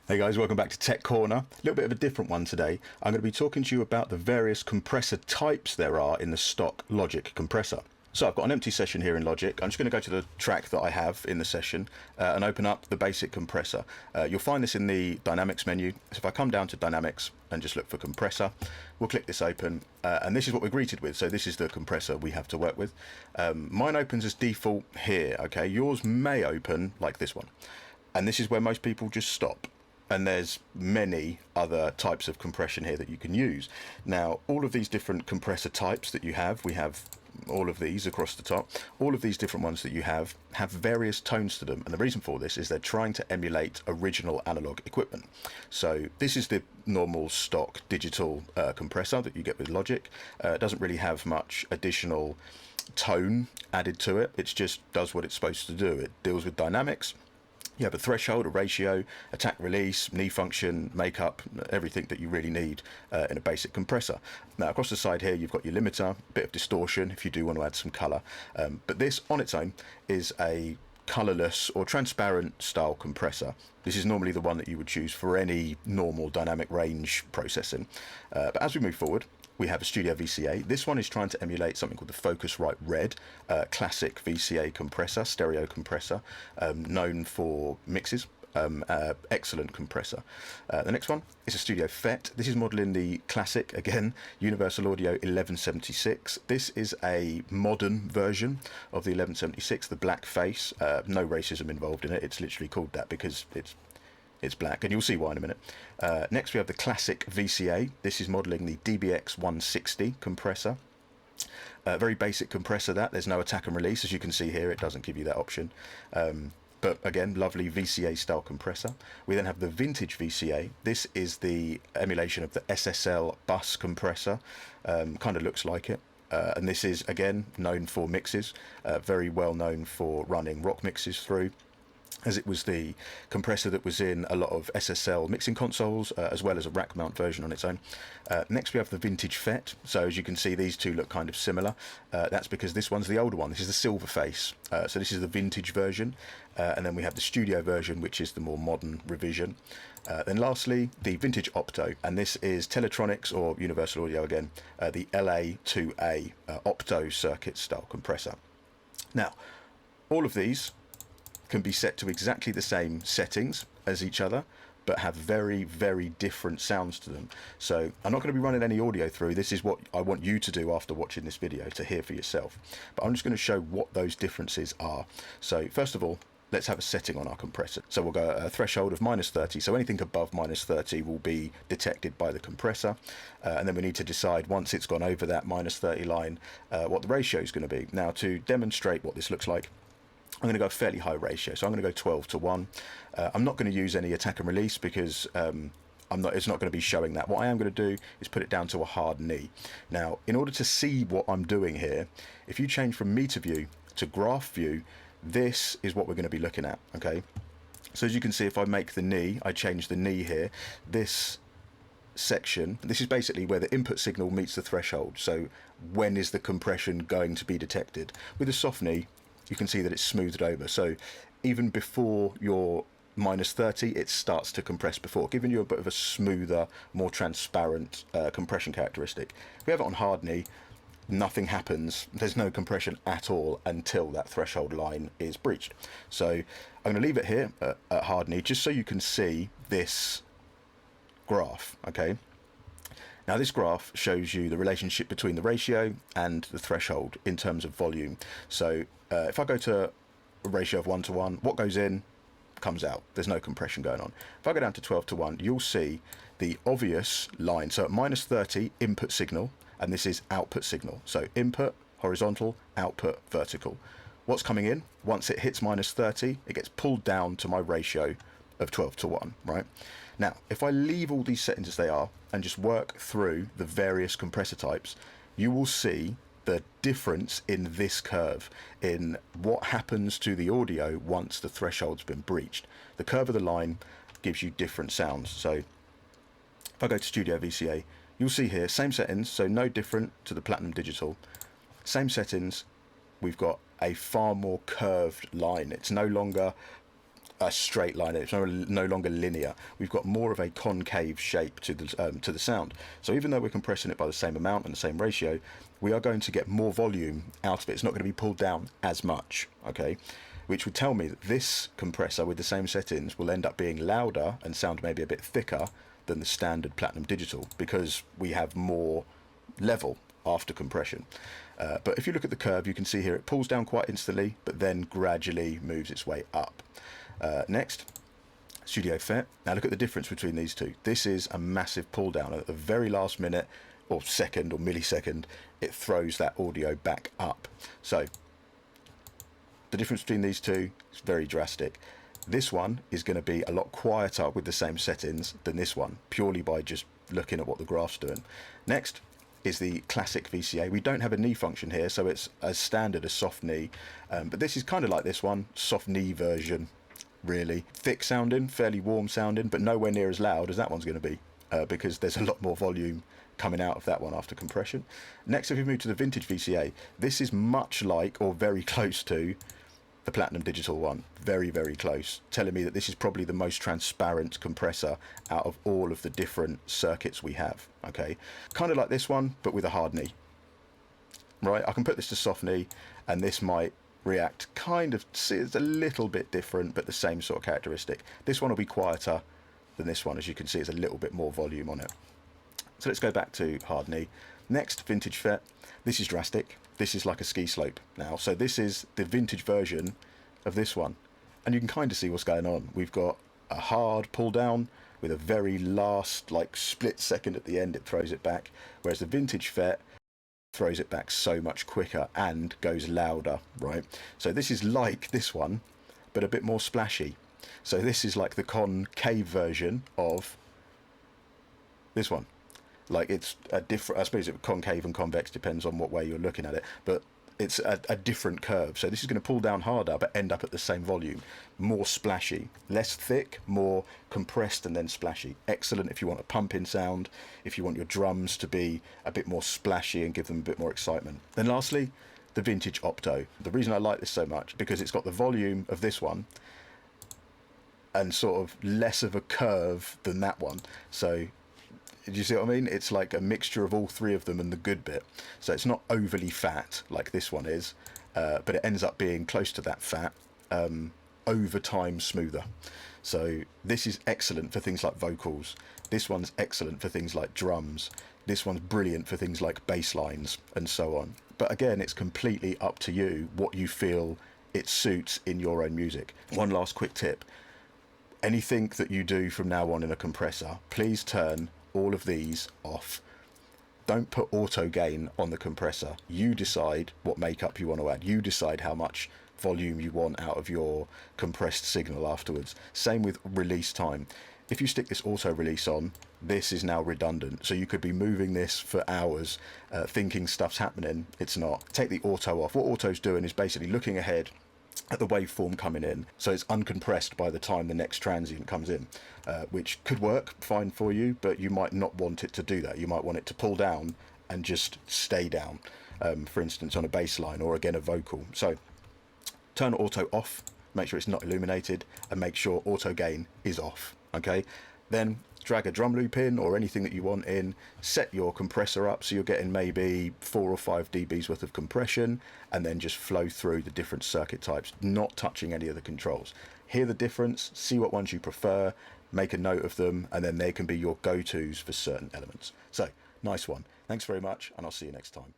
Hey guys, welcome back to Tech Corner. A little bit of a different one today. I'm going to be talking to you about the various compressor types there are in the stock Logic compressor. So I've got an empty session here in Logic. I'm just going to go to the track that I have in the session and open up the basic compressor. You'll find this in the Dynamics menu. So if I come down to Dynamics and just look for compressor, we'll click this open and this is what we're greeted with. So this is the compressor we have to work with. Mine opens as default here, okay? Yours may open like this one. And this is where most people just stop. And there's many other types of compression here that you can use. Now, all of these different compressor types that you have, we have all of these across the top, all of these different ones that you have various tones to them. And the reason for this is they're trying to emulate original analog equipment. So this is the normal stock digital compressor that you get with Logic. It doesn't really have much additional tone added to it. It just does what it's supposed to do. It deals with dynamics. You have a threshold, a ratio, attack release, knee function, makeup, everything that you really need in a basic compressor. Now across the side here you've got your limiter, a bit of distortion if you do want to add some colour, but this on its own is a colourless or transparent style compressor. This is normally the one that you would choose for any normal dynamic range processing. But as we move forward, we have a Studio VCA. This one is trying to emulate something called the Focusrite Red, classic VCA compressor, stereo compressor, known for mixes. Excellent compressor. The next one is a Studio FET. This is modeling the classic, again, Universal Audio 1176. This is a modern version of the 1176, the black face. No racism involved in it. It's literally called that because it's black, and you'll see why in a minute. Next we have the classic VCA. This is modeling the DBX 160 compressor. Very basic compressor that. There's no attack and release, as you can see here. It doesn't give you that option. But again, lovely VCA style compressor. We then have the vintage VCA. This is the emulation of the SSL bus compressor. Kind of looks like it. And this is, again, known for mixes. Very well known for running rock mixes through, as it was the compressor that was in a lot of SSL mixing consoles, as well as a rack mount version on its own. Next we have the vintage FET. So as you can see, these two look kind of similar. That's because this one's the older one. This is the silver face. So this is the vintage version. And then we have the studio version, which is the more modern revision. Then lastly, the vintage Opto, and this is Teletronics or Universal Audio again, the LA2A Opto circuit style compressor. Now, all of these can be set to exactly the same settings as each other, but have very, very different sounds to them. So I'm not going to be running any audio through. This is what I want you to do after watching this video, to hear for yourself. But I'm just going to show what those differences are. So first of all, let's have a setting on our compressor. So we'll go a threshold of -30. So anything above -30 will be detected by the compressor. And then we need to decide, once it's gone over that -30 line, what the ratio is going to be. Now, to demonstrate what this looks like, I'm going to go a fairly high ratio, so I'm going to go 12:1. I'm not going to use any attack and release because it's not going to be showing that. What I am going to do is put it down to a hard knee. Now, in order to see what I'm doing here, if you change from meter view to graph view, this is what we're going to be looking at, okay? So as you can see, if I make the knee, I change the knee here, this section, this is basically where the input signal meets the threshold. So when is the compression going to be detected? With a soft knee, you can see that it's smoothed over. So even before your -30, it starts to compress before, giving you a bit of a smoother, more transparent compression characteristic. If we have it on hard knee, nothing happens. There's no compression at all until that threshold line is breached. So I'm going to leave it here at hard knee, just so you can see this graph, okay? Now this graph shows you the relationship between the ratio and the threshold in terms of volume. So if I go to a ratio of 1:1, what goes in comes out. There's no compression going on. If I go down to 12:1, you'll see the obvious line. So at -30, input signal, and this is output signal. So input, horizontal, output, vertical. What's coming in? Once it hits -30, it gets pulled down to my ratio of 12:1, right? Now, if I leave all these settings as they are and just work through the various compressor types, you will see the difference in this curve, in what happens to the audio once the threshold's been breached. The curve of the line gives you different sounds. So if I go to Studio VCA, you'll see here, same settings, so no different to the Platinum Digital. Same settings, we've got a far more curved line. It's no longer a straight line. It's no longer linear. We've got more of a concave shape to the sound. So even though we're compressing it by the same amount and the same ratio, we are going to get more volume out of it. It's not going to be pulled down as much, okay? Which would tell me that this compressor with the same settings will end up being louder and sound maybe a bit thicker than the standard Platinum Digital, because we have more level after compression. But if you look at the curve, you can see here it pulls down quite instantly, but then gradually moves its way up. Next, Studio FET. Now look at the difference between these two. This is a massive pull down. At the very last minute, or second, or millisecond, it throws that audio back up. So the difference between these two is very drastic. This one is going to be a lot quieter with the same settings than this one, purely by just looking at what the graph's doing. Next is the classic VCA. We don't have a knee function here, so it's as standard as soft knee, but this is kind of like this one, soft knee version, really. Thick sounding, fairly warm sounding, but nowhere near as loud as that one's going to be, because there's a lot more volume coming out of that one after compression. Next, if we move to the vintage VCA, this is much like, or very close to, the Platinum Digital one. Very, very close, telling me that this is probably the most transparent compressor out of all of the different circuits we have, okay? Kind of like this one, but with a hard knee, right? I can put this to soft knee, and this might react kind of, see, it's a little bit different, but the same sort of characteristic. This one will be quieter than this one. As you can see, it's a little bit more volume on it. So let's go back to hard knee. Next, vintage FET. This is drastic. This is like a ski slope now. So this is the vintage version of this one. And you can kind of see what's going on. We've got a hard pull down with a very last, like, split second at the end, it throws it back. Whereas the vintage FET throws it back so much quicker and goes louder, right? So this is like this one, but a bit more splashy. So this is like the concave version of this one. Like, it's a different, I suppose it concave and convex depends on what way you're looking at it, but it's a different curve. So this is going to pull down harder but end up at the same volume. More splashy, less thick, more compressed and then splashy. Excellent if you want a pumping sound, if you want your drums to be a bit more splashy and give them a bit more excitement. Then lastly, the vintage Opto. The reason I like this so much, because it's got the volume of this one and sort of less of a curve than that one. So do you see what I mean? It's like a mixture of all three of them and the good bit. So it's not overly fat like this one is, but it ends up being close to that fat, over time smoother. So this is excellent for things like vocals. This one's excellent for things like drums. This one's brilliant for things like bass lines and so on. But again, it's completely up to you what you feel it suits in your own music. One last quick tip. Anything that you do from now on in a compressor, please turn all of these off. Don't put auto gain on the compressor. You decide what makeup you want to add. You decide how much volume you want out of your compressed signal afterwards. Same with release time. If you stick this auto release on, this is now redundant. So you could be moving this for hours, thinking stuff's happening. It's not. Take the auto off. What auto's doing is basically looking ahead at the waveform coming in, so it's uncompressed by the time the next transient comes in, which could work fine for you, but you might not want it to do that. You might want it to pull down and just stay down, for instance on a bass line or again a vocal. So turn auto off, make sure it's not illuminated, and make sure auto gain is off, okay? Then drag a drum loop in or anything that you want in, set your compressor up so you're getting maybe 4 or 5 dBs worth of compression, and then just flow through the different circuit types, not touching any of the controls. Hear the difference, see what ones you prefer, make a note of them, and then they can be your go-tos for certain elements. So, nice one. Thanks very much, and I'll see you next time.